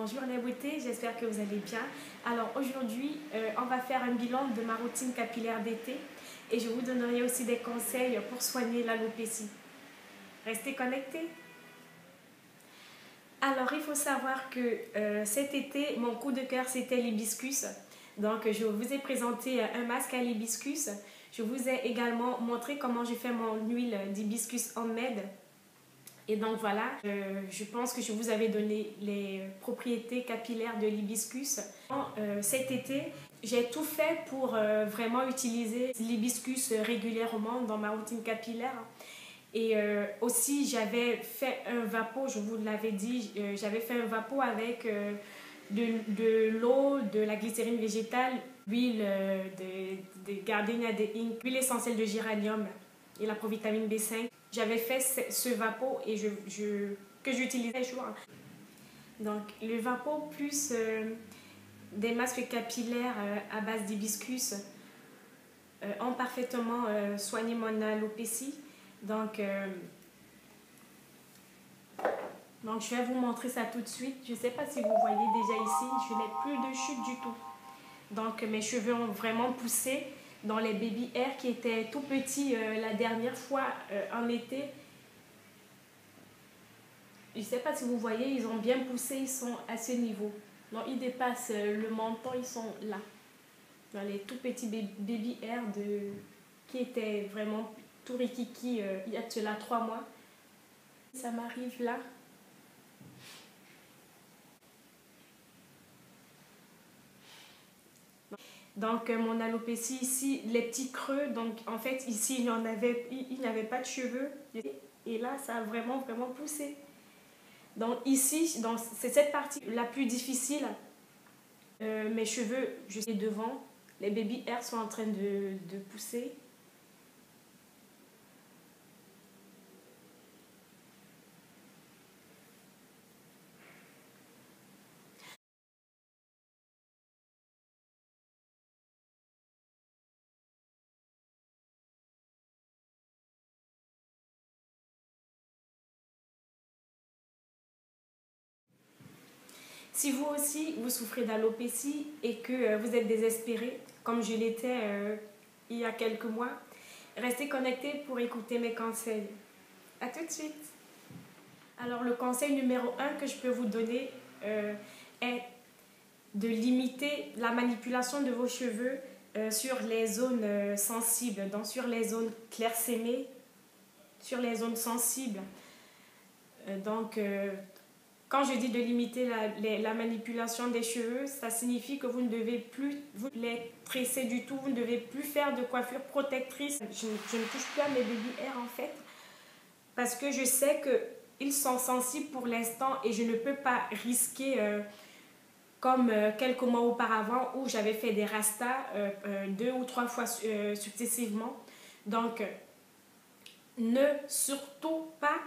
Bonjour les beautés, j'espère que vous allez bien. Alors aujourd'hui, on va faire un bilan de ma routine capillaire d'été et je vous donnerai aussi des conseils pour soigner l'alopécie. Restez connectés. Alors il faut savoir que cet été, mon coup de cœur c'était l'hibiscus. Donc je vous ai présenté un masque à l'hibiscus. Je vous ai également montré comment j'ai fait mon huile d'hibiscus homemade. Et donc voilà, je pense que je vous avais donné les propriétés capillaires de l'hibiscus. Cet été, j'ai tout fait pour vraiment utiliser l'hibiscus régulièrement dans ma routine capillaire. Et aussi, j'avais fait un vapeau, je vous l'avais dit, j'avais fait un vapeau avec de l'eau, de la glycérine végétale, l'huile de Gardenia de Ink, l'huile essentielle de géranium et la provitamine B5. J'avais fait ce vapeau et que j'utilisais chaud. Donc le vapeau plus des masques capillaires à base d'hibiscus ont parfaitement soigné mon alopécie. Donc je vais vous montrer ça tout de suite. Je ne sais pas si vous voyez déjà ici, je n'ai plus de chute du tout. Donc mes cheveux ont vraiment poussé dans les baby hair qui étaient tout petits la dernière fois en été. Je ne sais pas si vous voyez, ils ont bien poussé, ils sont à ce niveau. Donc ils dépassent le menton, ils sont là. Dans les tout petits baby hair qui étaient vraiment tout rikiki il y a de cela 3 mois. Ça m'arrive là. Donc mon alopécie ici, les petits creux, donc en fait ici il n'y avait pas de cheveux et là ça a vraiment poussé. Donc ici, c'est cette partie la plus difficile. Mes cheveux, je suis devant, les baby hair sont en train de pousser. Si vous aussi, vous souffrez d'alopécie et que vous êtes désespéré, comme je l'étais il y a quelques mois, restez connectés pour écouter mes conseils. A tout de suite. Alors le conseil numéro 1 que je peux vous donner est de limiter la manipulation de vos cheveux sur les zones sensibles, donc sur les zones clairsemées, sur les zones sensibles. Quand je dis de limiter la manipulation des cheveux, ça signifie que vous ne devez plus vous les tresser du tout, vous ne devez plus faire de coiffure protectrice. Je ne touche plus à mes baby hair en fait, parce que je sais qu'ils sont sensibles pour l'instant et je ne peux pas risquer, comme quelques mois auparavant où j'avais fait des rastas 2 ou 3 fois successivement. Donc, ne surtout pas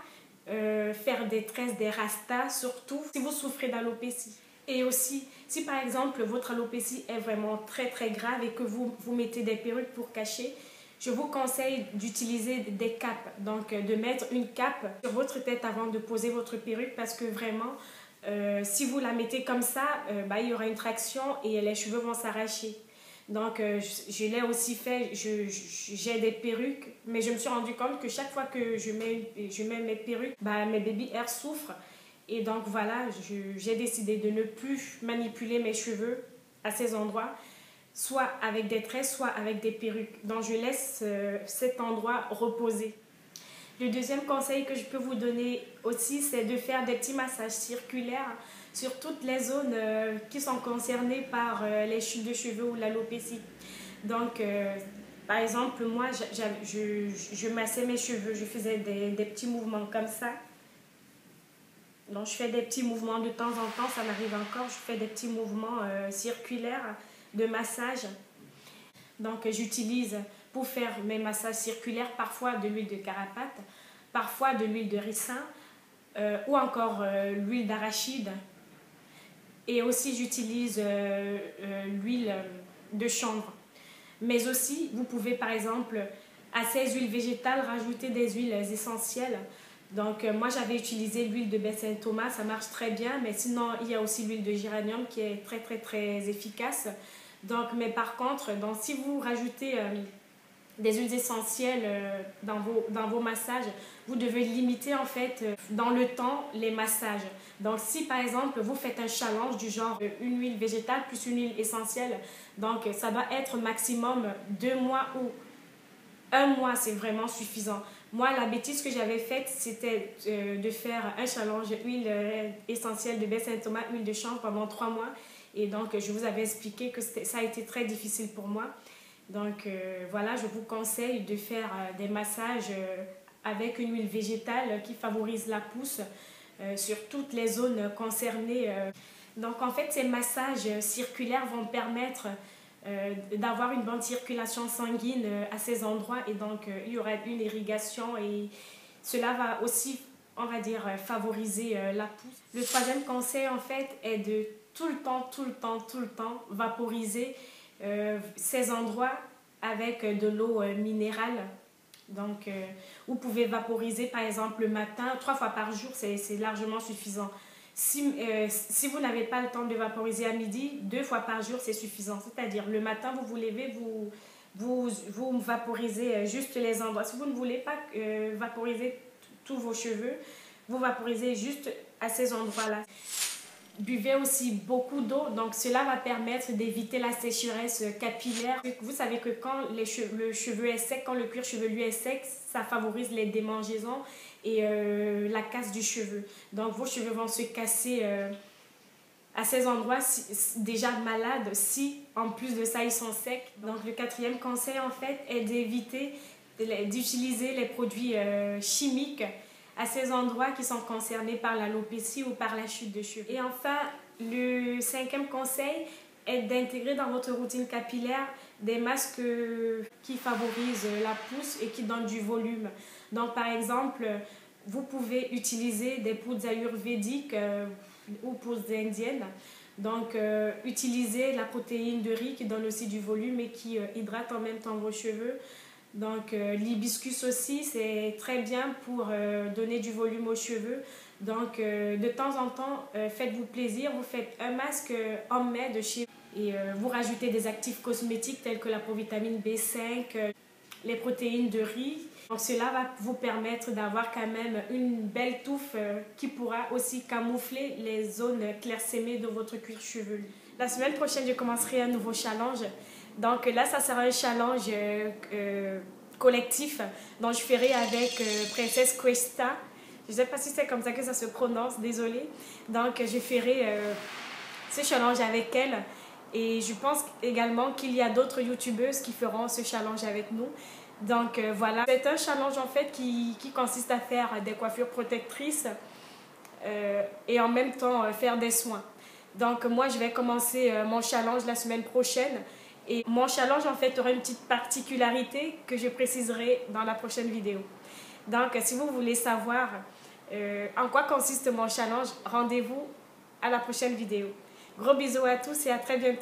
faire des tresses, des rastas, surtout si vous souffrez d'alopécie. Et aussi, si par exemple votre alopécie est vraiment très grave et que vous mettez des perruques pour cacher, je vous conseille d'utiliser des capes. Donc de mettre une cape sur votre tête avant de poser votre perruque, parce que vraiment, si vous la mettez comme ça, il y aura une traction et les cheveux vont s'arracher. Donc, je l'ai aussi fait, j'ai des perruques, mais je me suis rendu compte que chaque fois que je mets mes perruques, mes baby hair souffrent. Et donc, voilà, j'ai décidé de ne plus manipuler mes cheveux à ces endroits, soit avec des tresses, soit avec des perruques. Donc, je laisse cet endroit reposer. Le deuxième conseil que je peux vous donner aussi, c'est de faire des petits massages circulaires sur toutes les zones qui sont concernées par les chutes de cheveux ou l'alopécie. Donc, par exemple, moi, je massais mes cheveux, je faisais des petits mouvements comme ça. Donc, je fais des petits mouvements de temps en temps, ça m'arrive encore, je fais des petits mouvements circulaires de massage. Donc, j'utilise pour faire mes massages circulaires parfois de l'huile de carapate, parfois de l'huile de ricin ou encore l'huile d'arachide. Et aussi, j'utilise l'huile de chanvre. Mais aussi, vous pouvez par exemple à ces huiles végétales rajouter des huiles essentielles Donc moi j'avais utilisé l'huile de baie Saint-Thomas, ça marche très bien, mais sinon il y a aussi l'huile de géranium qui est très efficace. Donc, mais par contre, donc, si vous rajoutez des huiles essentielles dans vos massages, vous devez limiter en fait dans le temps les massages. Donc si par exemple vous faites un challenge du genre une huile végétale plus une huile essentielle, donc ça doit être maximum 2 mois ou 1 mois, c'est vraiment suffisant. Moi, la bêtise que j'avais faite, c'était de faire un challenge huile essentielle de baie Saint-Thomas, huile de chanvre pendant 3 mois. Et donc, je vous avais expliqué que ça a été très difficile pour moi. Donc, voilà, je vous conseille de faire des massages avec une huile végétale qui favorise la pousse sur toutes les zones concernées. Donc, en fait, ces massages circulaires vont permettre d'avoir une bonne circulation sanguine à ces endroits et donc il y aura une irrigation et cela va aussi, on va dire, favoriser la pousse. Le troisième conseil en fait est de tout le temps vaporiser ces endroits avec de l'eau minérale. Donc vous pouvez vaporiser par exemple le matin 3 fois par jour, c'est largement suffisant. Si vous n'avez pas le temps de vaporiser à midi, 2 fois par jour, c'est suffisant. C'est-à-dire, le matin, vous vous levez, vous vaporisez juste les endroits. Si vous ne voulez pas vaporiser tous vos cheveux, vous vaporisez juste à ces endroits-là. Buvez aussi beaucoup d'eau, donc cela va permettre d'éviter la sécheresse capillaire. Vous savez que quand le cheveu est sec, quand le cuir chevelu est sec, ça favorise les démangeaisons et la casse du cheveu. Donc vos cheveux vont se casser à ces endroits déjà malades si en plus de ça ils sont secs. Donc le quatrième conseil en fait est d'éviter d'utiliser les produits chimiques à ces endroits qui sont concernés par l'alopécie ou par la chute de cheveux. Et enfin, le cinquième conseil est d'intégrer dans votre routine capillaire des masques qui favorisent la pousse et qui donnent du volume. Donc par exemple, vous pouvez utiliser des poudres ayurvédiques ou poudres indiennes. Donc utilisez la protéine de riz qui donne aussi du volume et qui hydrate en même temps vos cheveux. Donc l'hibiscus aussi, c'est très bien pour donner du volume aux cheveux. Donc de temps en temps, faites-vous plaisir, vous faites un masque homemade de chez vous et vous rajoutez des actifs cosmétiques tels que la provitamine B5, les protéines de riz. Donc cela va vous permettre d'avoir quand même une belle touffe qui pourra aussi camoufler les zones clairsemées de votre cuir chevelu. La semaine prochaine, je commencerai un nouveau challenge. Donc là, ça sera un challenge collectif dont je ferai avec Princesse Questa. Je ne sais pas si c'est comme ça que ça se prononce, désolée. Donc je ferai ce challenge avec elle. Et je pense également qu'il y a d'autres youtubeuses qui feront ce challenge avec nous. Donc voilà, c'est un challenge en fait qui consiste à faire des coiffures protectrices et en même temps faire des soins. Donc moi je vais commencer mon challenge la semaine prochaine. Et mon challenge, en fait, aura une petite particularité que je préciserai dans la prochaine vidéo. Donc, si vous voulez savoir en quoi consiste mon challenge, rendez-vous à la prochaine vidéo. Gros bisous à tous et à très bientôt.